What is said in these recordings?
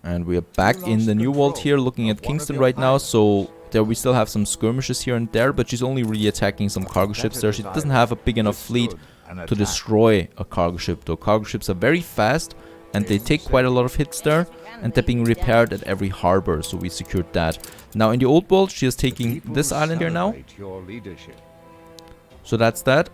And we are back in the New World here, looking at Kingston right now. So there we still have some skirmishes here and there, but she's only really attacking some cargo ships there. She doesn't have a big enough fleet to destroy a cargo ship, though. Cargo ships are very fast and they take quite a lot of hits there, and they're being repaired at every harbor, so we secured that. Now in the old world, she is taking this island here now. So that's that.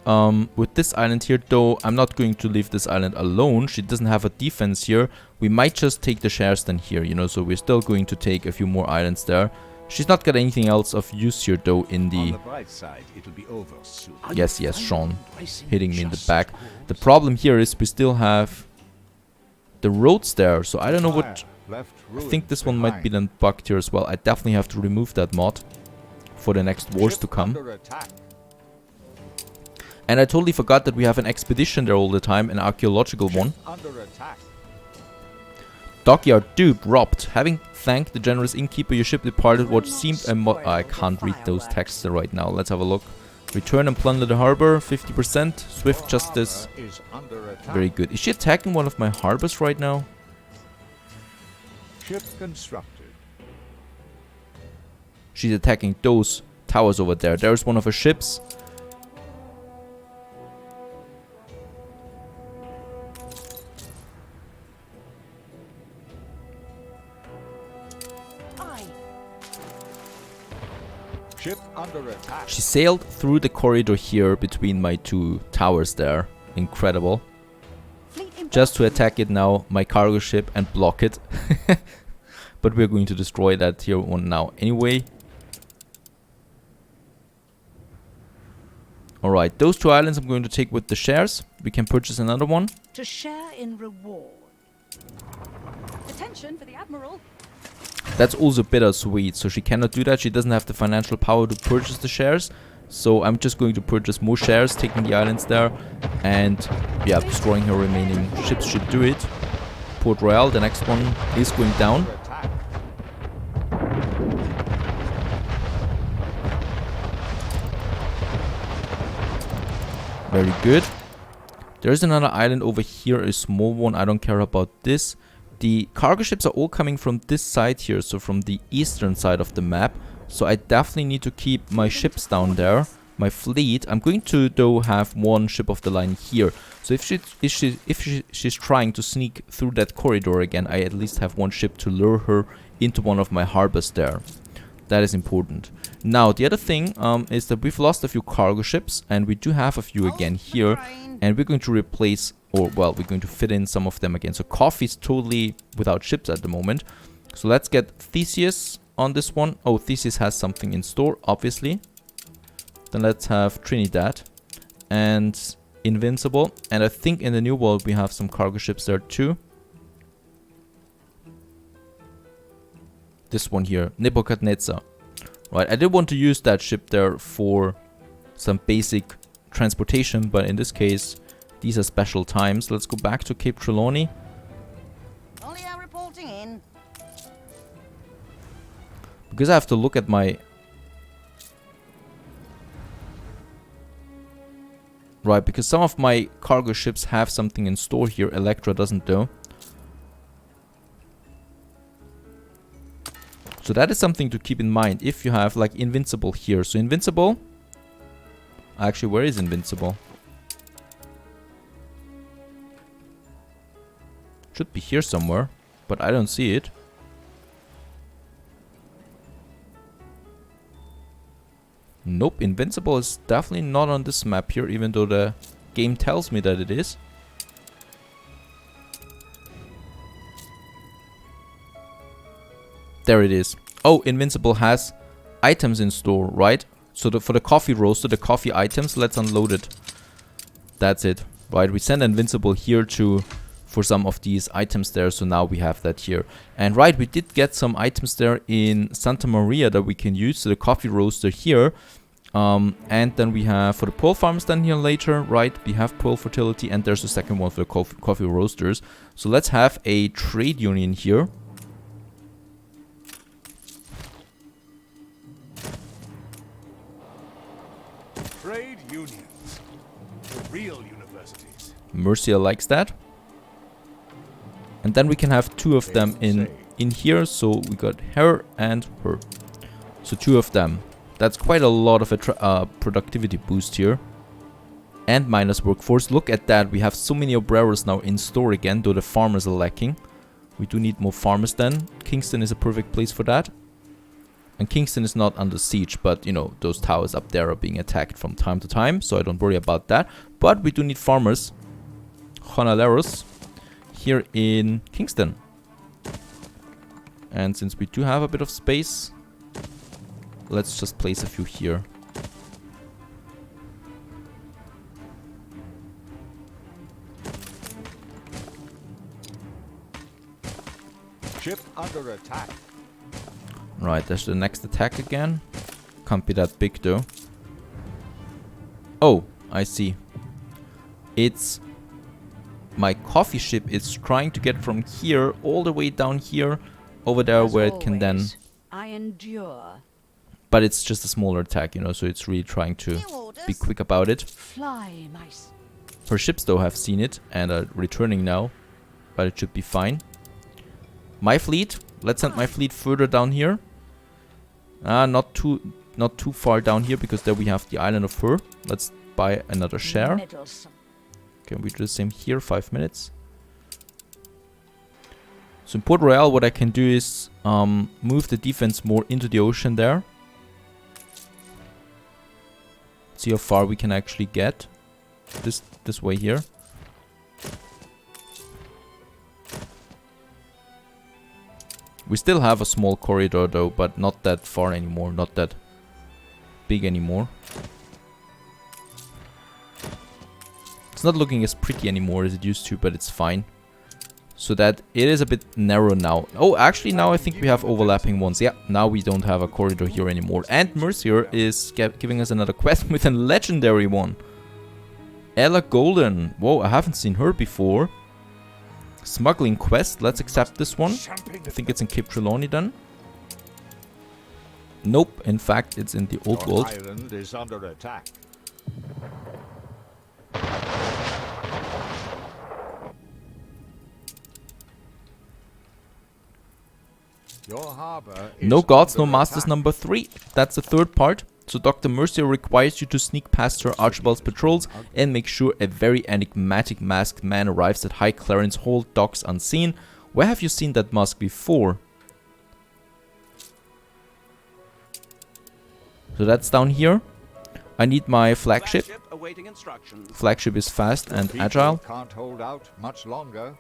With this island here, though, I'm not going to leave this island alone. She doesn't have a defense here. We might just take the shares then here, you know, so we're still going to take a few more islands there. She's not got anything else of use here, though, in the... Yes, Sean, hitting me in the back. The problem here is we still have the roads there, so I don't know what... I think this one might be then bugged here as well. I definitely have to remove that mod for the next wars to come. And I totally forgot that we have an expedition there all the time, an archaeological one. Dockyard dupe robbed. Having thanked the generous innkeeper, your ship departed what seemed a I can't read those texts right now. Let's have a look. Return and plunder the harbor, 50%. Swift justice. Very good. Is she attacking one of my harbors right now? Ship constructed. She's attacking those towers over there. There's one of her ships. Ship under attack. She sailed through the corridor here between my two towers there. Incredible. Just to attack it now, my cargo ship, and block it. But we're going to destroy that here one now anyway. Alright, those two islands I'm going to take with the shares. We can purchase another one. To share in reward. Attention for the Admiral. That's also bittersweet, so she cannot do that. She doesn't have the financial power to purchase the shares. So I'm just going to purchase more shares, taking the islands there. And yeah, destroying her remaining ships should do it. Port Royal, the next one, is going down. Very good. There's another island over here, a small one. I don't care about this. The cargo ships are all coming from this side here, so from the eastern side of the map. So I definitely need to keep my ships down there, my fleet. I'm going to, though, have one ship of the line here. So if she's trying to sneak through that corridor again, I at least have one ship to lure her into one of my harbors there. That is important. Now, the other thing is that we've lost a few cargo ships, and we do have a few again here. And we're going to replace, or well, we're going to fit in some of them again. So Coffee's totally without ships at the moment. So let's get Theseus on this one. Oh, Theseus has something in store, obviously. Then let's have Trinidad and Invincible. And I think in the New World we have some cargo ships there too. This one here, Nebuchadnezzar. Right, I did want to use that ship there for some basic transportation, but in this case, these are special times. Let's go back to Cape Trelawney. Only are reporting in. Because I have to look at my... Right, because some of my cargo ships have something in store here. Electra doesn't though. So that is something to keep in mind if you have like Invincible here. So Invincible... Actually, where is Invincible? Should be here somewhere, but I don't see it. Nope, Invincible is definitely not on this map here, even though the game tells me that it is. There it is. Oh, Invincible has items in store, right? So for the coffee roaster, the coffee items, let's unload it. That's it. Right, we send Invincible here for some of these items there, so now we have that here. And right, we did get some items there in Santa Maria that we can use. So the coffee roaster here. And then we have for the pearl farms then here later, right? We have pearl fertility, and there's a second one for the coffee roasters. So let's have a trade union here. Trade unions. The real universities. Mercia likes that. And then we can have two of them in in here. So we got her and her. So 2 of them. That's quite a lot of a productivity boost here. And minus workforce. Look at that. We have so many obreros now in store again, though the farmers are lacking. We do need more farmers then. Kingston is a perfect place for that. And Kingston is not under siege, but, you know, those towers up there are being attacked from time to time, so I don't worry about that. But we do need farmers, jornaleros, here in Kingston. And since we do have a bit of space, let's just place a few here. Ship under attack. Right, there's the next attack again. Can't be that big though. Oh, I see. It's my coffee ship is trying to get from here all the way down here over there As where it can then... always, I endure. But it's just a smaller attack, you know, so it's really trying to New orders. be quick about it. Fly, mice. Her ships though have seen it and are returning now, but it should be fine. My fleet, let's send my fleet further down here. Not too far down here, because there we have the island of Her. Let's buy another share. Meddlesome. Can we do the same here? 5 minutes. So in Port Royal, what I can do is move the defense more into the ocean there. See how far we can actually get. This way here. We still have a small corridor though, but not that far anymore, not that big anymore. It's not looking as pretty anymore as it used to, but it's fine. So that it is a bit narrow now. Oh, actually now I think we have overlapping ones. Yeah, now we don't have a corridor here anymore. And Mercier is giving us another quest with a legendary one. Ella Golden. Whoa, I haven't seen her before. Smuggling quest. Let's accept this one. I think it's in Cape Trelawney then. Nope. In fact, it's in the old Your world. island is under attack. Your harbor is No gods, no under masters attack. number 3. That's the third part. So Dr. Mercier requires you to sneak past Sir Archibald's patrols and make sure a very enigmatic masked man arrives at High Clarence Hold docks unseen. Where have you seen that mask before? So that's down here. I need my flagship. Awaiting instructions. Flagship is fast and People agile. can't hold out much longer.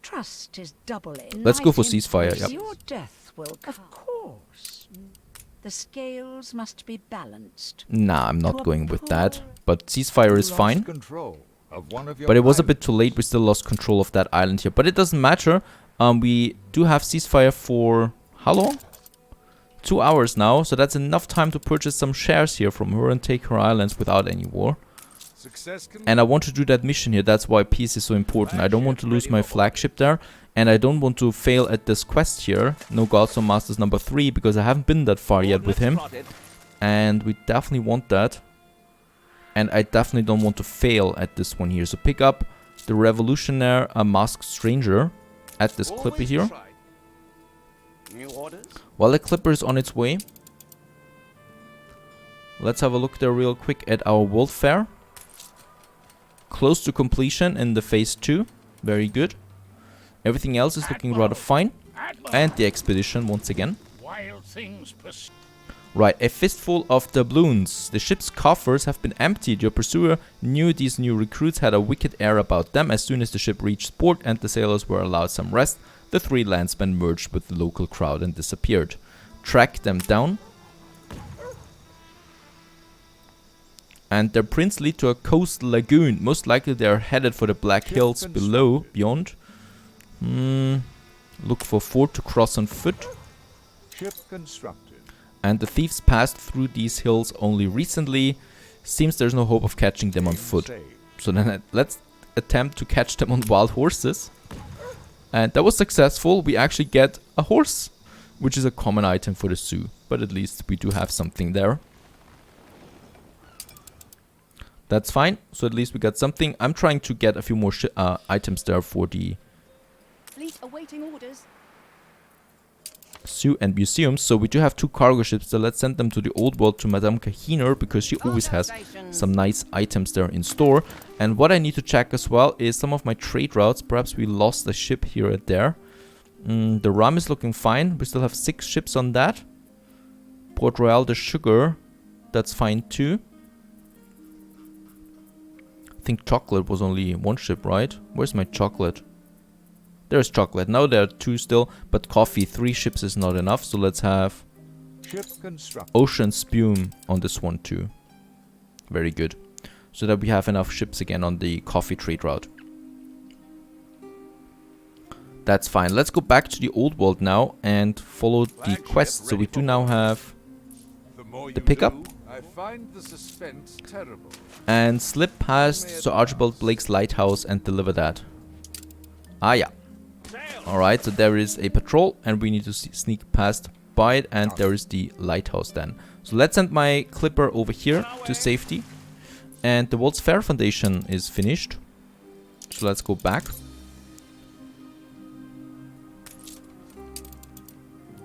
Trust is doubling. Let's go for Knight ceasefire, Empress, yep. Your death will come. Of course. The scales must be balanced. Nah, I'm To not a going with that. poor- But ceasefire is You lost fine. control of one of your But it was a islands. bit too late. We still lost control of that island here. But it doesn't matter. We do have ceasefire for how long? 2 hours now. So that's enough time to purchase some shares here from her and take her islands without any war. Success can And I want to do that mission here. That's why peace is so important. I don't want to lose my flagship there. And I don't want to fail at this quest here. No gods, no masters number 3. Because I haven't been that far yet with him. And we definitely want that. And I definitely don't want to fail at this one here. So pick up the Revolutionary Masked Stranger at this clipper here. New orders? While the clipper is on its way, let's have a look there real quick at our World Fair. Close to completion in the phase 2. Very good. Everything else is looking rather fine. And the expedition once again. Wild things pursue. Right, a fistful of doubloons. The ship's coffers have been emptied. Your pursuer knew these new recruits had a wicked air about them. As soon as the ship reached port and the sailors were allowed some rest, the 3 landsmen merged with the local crowd and disappeared. Track them down. And their prints lead to a coastal lagoon. Most likely they are headed for the Black Hills below, beyond. Look for ford to cross on foot. ship constructed. And the thieves passed through these hills only recently. Seems there's no hope of catching them on foot. Saved. So then let's attempt to catch them on wild horses. And that was successful. We actually get a horse, which is a common item for the zoo. But at least we do have something there. That's fine. So at least we got something. I'm trying to get a few more items there for the Awaiting orders. Zoo and museums. So we do have 2 cargo ships, so let's send them to the old world to Madame Kahiner, because she always has some nice items there in store. And what I need to check as well is some of my trade routes. Perhaps we lost a ship here and there. The rum is looking fine. We still have 6 ships on that. Port Royal, the sugar, that's fine too. I think chocolate was only 1 ship, right? Where's my chocolate? There's chocolate. Now there are 2 still, but coffee, 3 ships is not enough. So let's have Ship constructed. ocean spume on this one too. Very good. So that we have enough ships again on the coffee trade route. That's fine. Let's go back to the old world now and follow the quest. So we do now have the pickup. I find the suspense terrible. And slip past Sir Archibald Blake's lighthouse and deliver that. Ah, yeah. Alright, so there is a patrol and we need to sneak past by it, and there is the lighthouse then. So let's send my clipper over here to safety. And the World's Fair Foundation is finished. So let's go back.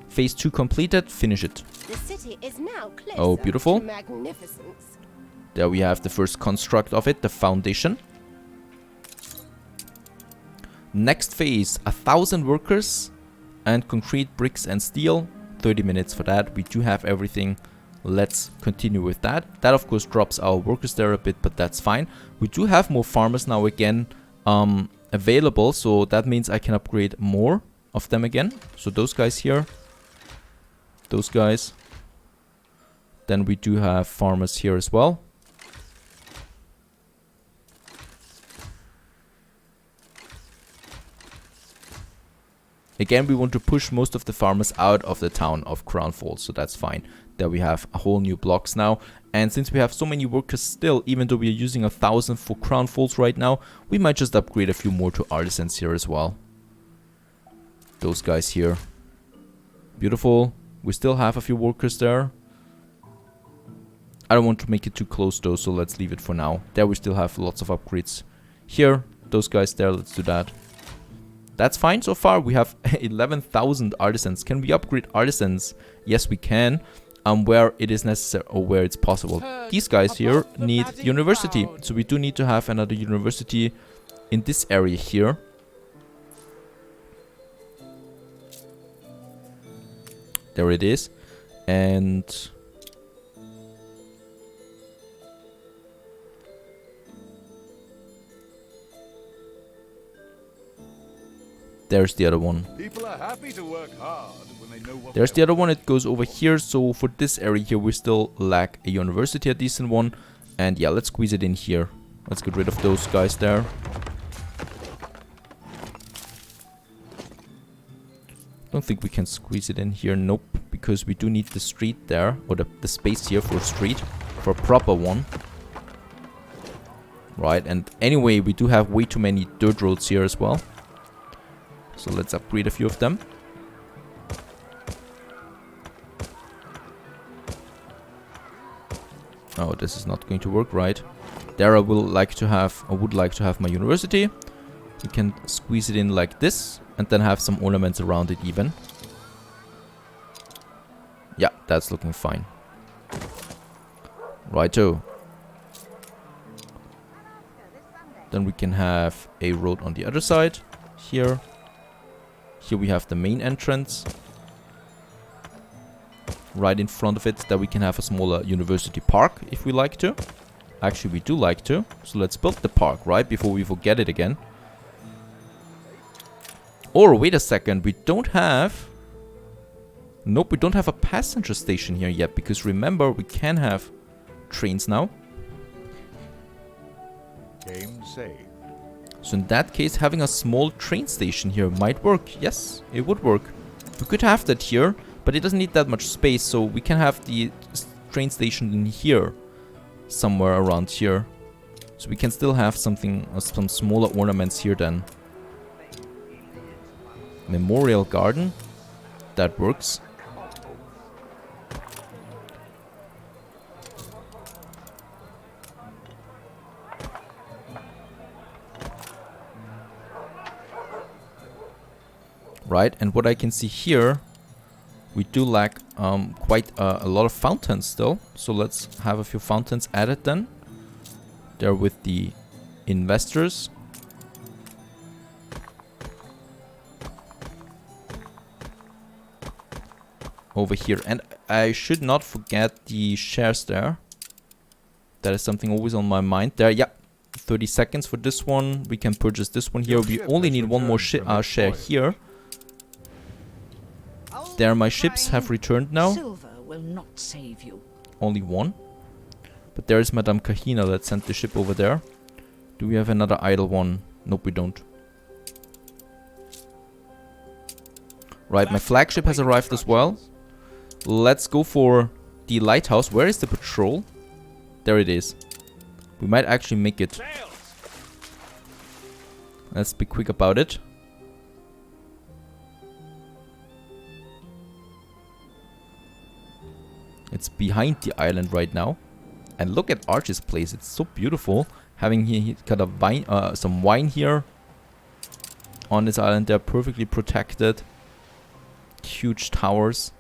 Phase 2 completed, finish it. The city is now closer Oh, beautiful. to magnificence. There we have the first construct of it, the foundation. Next phase, 1,000 workers and concrete, bricks and steel. 30 minutes for that. We do have everything. Let's continue with that. That of course drops our workers there a bit, but that's fine. We do have more farmers now again available, so that means I can upgrade more of them again. So those guys here, those guys. Then we do have farmers here as well. Again, we want to push most of the farmers out of the town of Crown Falls, so that's fine. There we have a whole new blocks now. And since we have so many workers still, even though we are using 1,000 for Crown Falls right now, we might just upgrade a few more to artisans here as well. Those guys here. Beautiful. We still have a few workers there. I don't want to make it too close though, so let's leave it for now. There we still have lots of upgrades. Here, those guys there, let's do that. That's fine so far. We have 11,000 artisans. Can we upgrade artisans? Yes, we can. Where it is necessary or where it's possible. These guys here need university. So we do need to have another university in this area here. There it is. And there's the other one. People are happy to work hard when they know what There's the other one. It goes over here. So for this area here, we still lack a university, a decent one. And yeah, let's squeeze it in here. Let's get rid of those guys there. Don't think we can squeeze it in here. Nope. Because we do need the street there. Or the space here for a street. For a proper one. Right. And anyway, we do have way too many dirt roads here as well. So let's upgrade a few of them. Oh, this is not going to work, right? There I would like to have my university. We can squeeze it in like this and then have some ornaments around it even. Yeah, that's looking fine. Righto. Then we can have a road on the other side here. Here we have the main entrance. Right in front of it, that we can have a smaller university park if we like to. Actually, we do like to. So let's build the park, right? Before we forget it again. Or, wait a second, we don't have... Nope, we don't have a passenger station here yet. Because remember, we can have trains now. Game saved. So in that case, having a small train station here might work. Yes, it would work. We could have that here, but it doesn't need that much space, so we can have the train station in here, somewhere around here. So we can still have something, some smaller ornaments here then. Memorial garden, that works. right? And what I can see here, we do lack quite a lot of fountains still. So let's have a few fountains added then. There with the investors. Over here. And I should not forget the shares there. That is something always on my mind. There, yeah. 30 seconds for this one. We can purchase this one here. We only need one more share here. There, my ships have returned now. Silver will not save you. Only one. But there is Madame Kahina. Let's send the ship over there. Do we have another idle one? Nope, we don't. Right, my flagship has arrived as well. Let's go for the lighthouse. Where is the patrol? There it is. We might actually make it. Let's be quick about it. It's behind the island right now. And look at Arch's place. It's so beautiful. Having he got a vine, some wine here on this island. They're perfectly protected. Huge towers.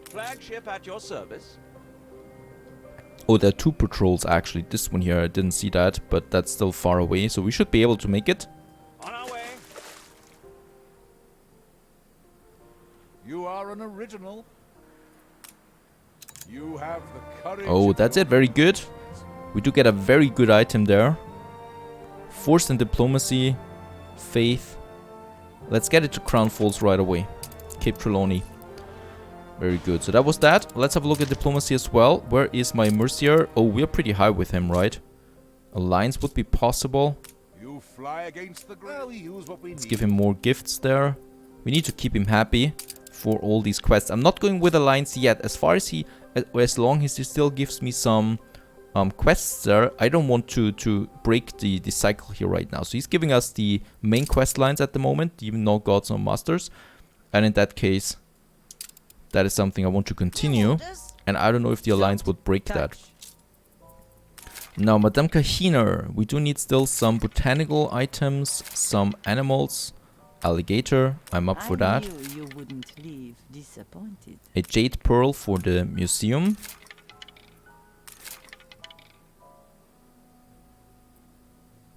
Flagship at your service. Oh, there are two patrols actually. This one here, I didn't see that, but that's still far away. So we should be able to make it. On our way. You are an original. You have the courage. Oh, that's it. Very good. We do get a very good item there. Force and diplomacy. Faith. Let's get it to Crown Falls right away. Cape Trelawney. Very good. So that was that. Let's have a look at diplomacy as well. Where is my Mercier? Oh, we're pretty high with him, right? Alliance would be possible. You fly against the grain. We use what we Let's need. give him more gifts there. We need to keep him happy for all these quests. I'm not going with alliance yet. As long as he still gives me some quests there, I don't want to break the cycle here right now. So he's giving us the main quest lines at the moment, even though Gods and Masters. And in that case, that is something I want to continue. And I don't know if the alliance would break that. Now, Madame Kahina, we do need still some botanical items, some animals. Alligator, I'm up for that. You wouldn't leave disappointed. A jade pearl for the museum.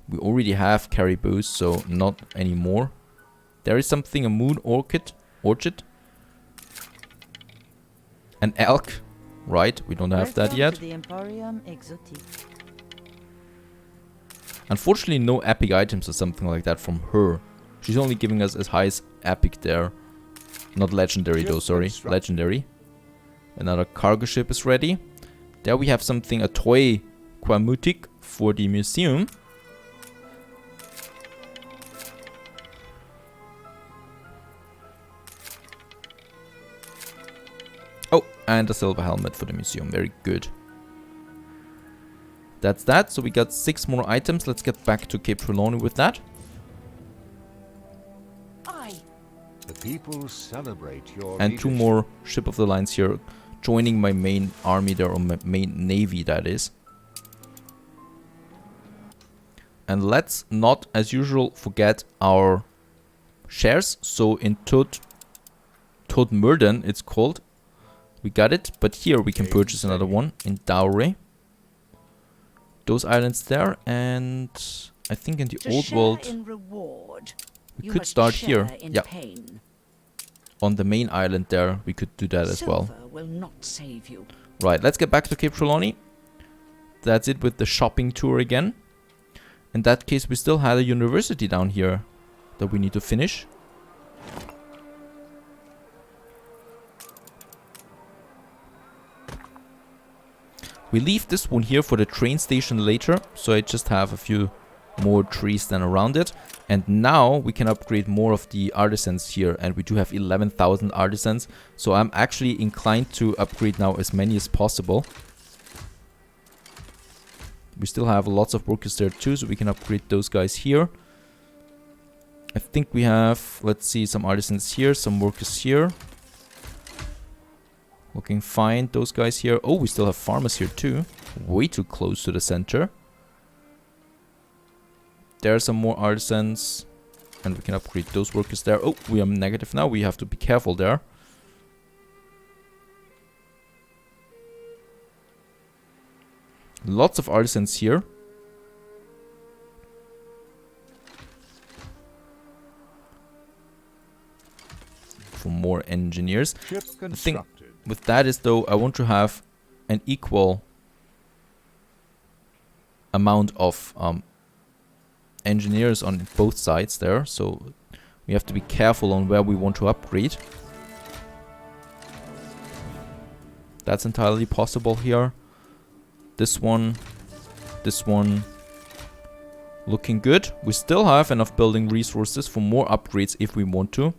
We already have caribous, so not anymore. There is something, a moon orchid. An elk. Right, we don't have that yet. The Emporium Exotic. Unfortunately, no epic items or something like that from her. She's only giving us as high as epic there. Not legendary though, sorry. Legendary. Another cargo ship is ready. There we have something, a toy Quamutic for the museum. Oh, and a silver helmet for the museum. Very good. That's that. So we got 6 more items. Let's get back to Cape Trelawney with that. The people celebrate your And 2 leadership. more ship of the lines here, joining my main army there, or my main navy that is. And let's not, as usual, forget our shares. So in Todmurden, it's called. We got it, but here we can purchase another one in Dowry. Those islands there, and I think in the old world In reward, we you could must start share here. in Yeah, pain. on the main island there, we could do that as well. Silver will not save you. Right, let's get back to Cape Trelawney. That's it with the shopping tour again. In that case, we still had a university down here that we need to finish. We leave this one here for the train station later, so I just have a few more trees than around it. And now we can upgrade more of the artisans here, and we do have 11,000 artisans, so I'm actually inclined to upgrade now as many as possible. We still have lots of workers there too, so we can upgrade those guys here. I think we have, let's see, some artisans here, some workers here. Looking fine, those guys here. Oh, we still have farmers here too. Way too close to the center. There are some more artisans. And we can upgrade those workers there. Oh, we are negative now. We have to be careful there. Lots of artisans here. For more engineers. Ship The thing constructed. with that is, though, I want to have an equal amount of engineers on both sides there. So we have to be careful on where we want to upgrade. That's entirely possible here. This one. Looking good. We still have enough building resources for more upgrades if we want to.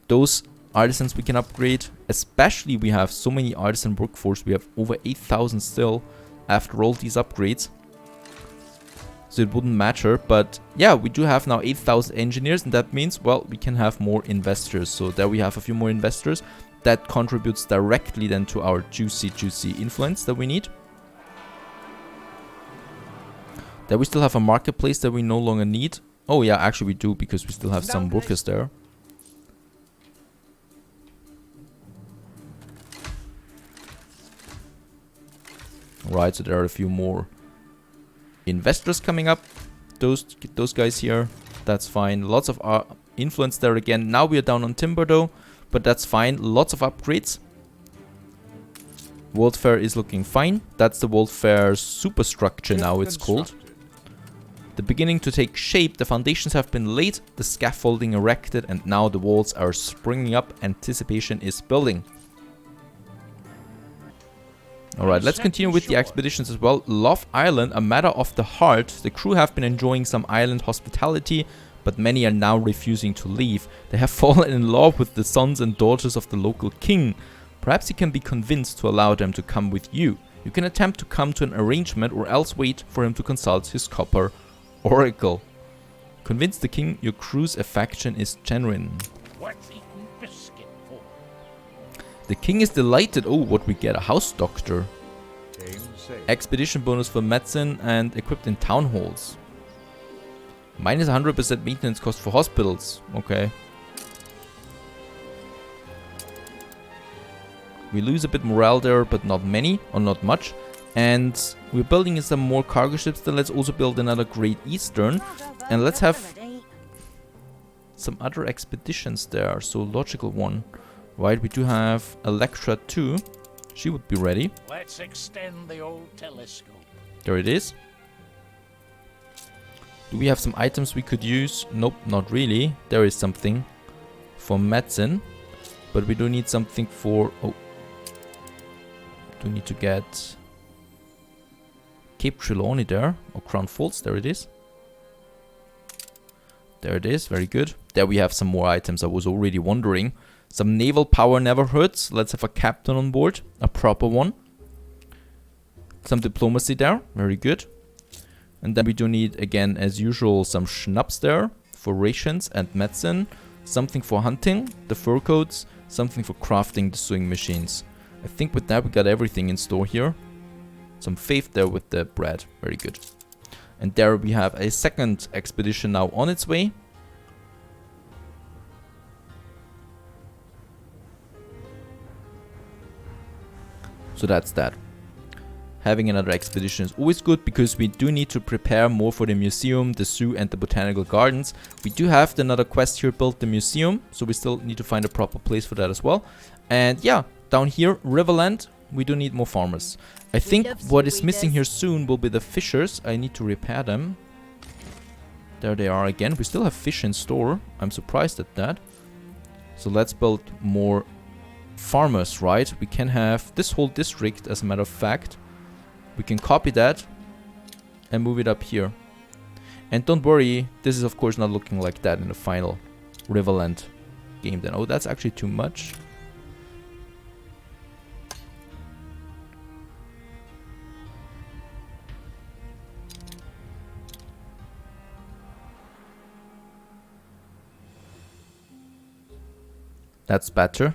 Those artisans we can upgrade. Especially we have so many artisan workforce. We have over 8,000 still after all these upgrades. So it wouldn't matter. But yeah, we do have now 8,000 engineers. And that means, well, we can have more investors. So there we have a few more investors. That contributes directly then to our juicy influence that we need. There we still have a marketplace that we no longer need. Oh yeah, actually we do, because we still have some workers there. Right, so there are a few more investors coming up. Those guys here, that's fine. Lots of influence there again. Now we are down on timber though, but that's fine. Lots of upgrades. World Fair is looking fine. That's the World Fair superstructure now it's called. The beginning to take shape, the foundations have been laid, the scaffolding erected, and now the walls are springing up. Anticipation is building. Alright, let's continue with the expeditions as well. Love Island, a matter of the heart. The crew have been enjoying some island hospitality, but many are now refusing to leave. They have fallen in love with the sons and daughters of the local king. Perhaps you can be convinced to allow them to come with you. You can attempt to come to an arrangement or else wait for him to consult his copper oracle. Convince the king your crew's affection is genuine. What's eating biscuit for? The king is delighted. Oh, what we get? A house doctor. Game safe. Expedition bonus for medicine and equipped in town halls. Minus 100% maintenance cost for hospitals. Okay. We lose a bit morale there, but not many, or not much. And we're building some more cargo ships. Then let's also build another Great Eastern. And let's have some other expeditions there. So logical one. Right, we do have Electra too. She would be ready. Let's extend the old telescope. There it is. Do we have some items we could use? Nope, not really. There is something for medicine. But we do need something for... Oh. Do need to get... Cape Trelawney there. Or Crown Falls, there it is. There it is, very good. There we have some more items. I was already wondering. Some naval power never hurts. Let's have a captain on board. A proper one. Some diplomacy there, very good. And then we do need, again, as usual, some schnapps there. For rations and medicine. Something for hunting, the fur coats. Something for crafting the sewing machines. I think with that we got everything in store here. Some faith there with the bread. Very good. And there we have a second expedition now on its way. So that's that. Having another expedition is always good because we do need to prepare more for the museum, the zoo and the botanical gardens. We do have another quest here, build the museum. So we still need to find a proper place for that as well. And yeah, down here, Riverland, we do need more farmers. I think what is missing here soon will be the fishers. I need to repair them. There they are again. We still have fish in store. I'm surprised at that. So let's build more farmers, right? We can have this whole district, as a matter of fact. We can copy that and move it up here. And don't worry, this is of course not looking like that in the final Riverland game then. Oh, that's actually too much. That's better.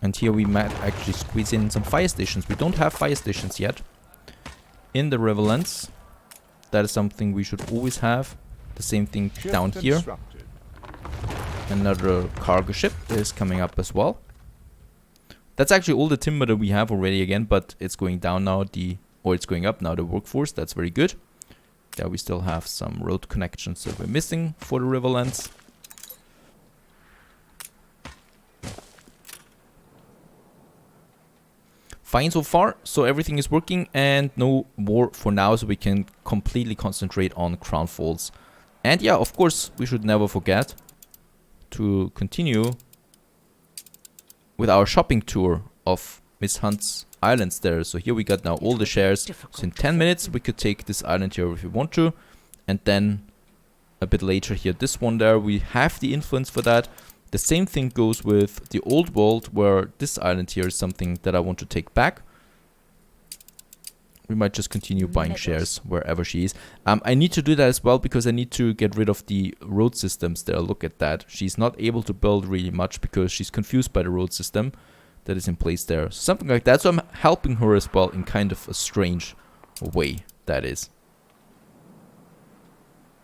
And here we might actually squeeze in some fire stations. We don't have fire stations yet in the Riverlands. That is something we should always have. The same thing down here. Constructed. Another cargo ship is coming up as well. That's actually all the timber that we have already again, but it's going down now, or it's going up now, the workforce. That's very good. There we still have some road connections that we're missing for the Riverlands. Fine so far, so everything is working and no war for now, so we can completely concentrate on Crown Falls. And yeah, of course, we should never forget to continue with our shopping tour of Miss Hunt's islands there. So here we got now all the shares. So in 10 minutes we could take this island here if we want to. And then a bit later here, this one there, we have the influence for that. The same thing goes with the old world, where this island here is something that I want to take back. We might just continue buying shares wherever she is. I need to do that as well because I need to get rid of the road systems there. Look at that. She's not able to build really much because she's confused by the road system that is in place there. Something like that. So I'm helping her as well in kind of a strange way, that is.